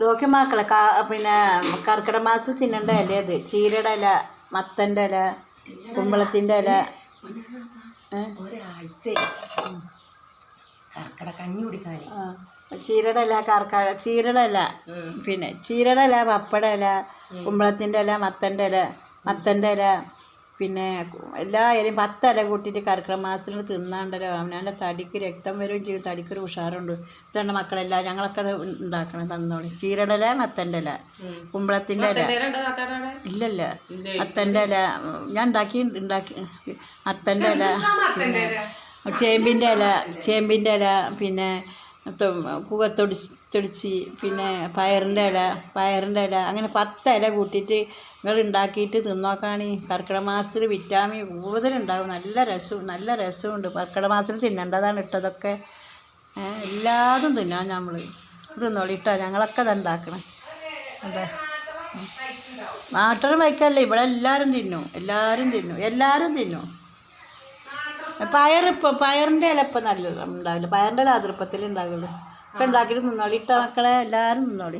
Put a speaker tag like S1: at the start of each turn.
S1: നോക്കി മക്കളെ പിന്നെ കർക്കിടക മാസത്തിൽ തിന്നേണ്ട ഇല അത് ചീരയുടെ ഇല, മത്തൻ്റെ ഇല, കുമ്പളത്തിൻ്റെ ഇല.
S2: ഒരാഴ്ച കർക്കിടക കഞ്ഞി കുടിക്കാൻ
S1: ചീരയുടെ ഇല, ചീരയുടെ ഇല, പിന്നെ ചീരയുടെ ഇല, പപ്പട ഇല, കുമ്പളത്തിൻ്റെ ഇല, മത്തൻ്റെ ഇല, പിന്നെ എല്ലാ ഇലയും 10 ഇല കൂട്ടിയിട്ട് കർക്കിടക മാസത്തിൽ തിന്നാണ്ടല്ലോ അവനവൻ്റെ തടിക്ക് രക്തം വരികയും ചെയ്യും, തടിക്കൊരു ഉഷാറുണ്ട്. ഇതുകൊണ്ട് മക്കളെല്ലാം ഞങ്ങളൊക്കെ അത് ഉണ്ടാക്കണം, തന്നോളി. ചീരയുടെ ഇല, മത്തൻ്റെ ഇല, കുമ്പളത്തിൻ്റെ ഇല ഇല്ലല്ല, മത്തൻ്റെ ഇല ഞാൻ ഉണ്ടാക്കി മത്തൻ്റെ ഇല, പിന്നെ ചേമ്പിൻ്റെ ഇല, പിന്നെ കൂവത്തൊടിച്ച്, പിന്നെ പയറിൻ്റെ ഇല അങ്ങനെ 10 ഇല കൂട്ടിയിട്ട് നിങ്ങൾ ഉണ്ടാക്കിയിട്ട് തിന്നോക്കാണ്. കർക്കിടക മാസത്തിൽ വിറ്റാമിൻ കൂടുതലുണ്ടാകും, നല്ല രസമുണ്ട്. കർക്കിടക മാസത്തിൽ തിന്നേണ്ടതാണ് ഇട്ടതൊക്കെ. എല്ലാതും തിന്നാം നമ്മൾ. തിന്നോളി ഇട്ടാ, ഞങ്ങളൊക്കെ അത് ഉണ്ടാക്കണം. അതെ, നാട്ടിൽ വയ്ക്കല്ലേ, ഇവിടെ എല്ലാവരും തിന്നും. പയറിൻ്റെ ഇല ഇപ്പം നല്ലത് ഉണ്ടാവില്ല, പയറിൻ്റെ ഇല അതിർപ്പത്തിൽ ഉണ്ടാകുള്ളൂ. ഒക്കെ ഉണ്ടാക്കിയിട്ട് തിന്നോളി ഇട്ട മക്കളെ, എല്ലാവരും തിന്നോളി.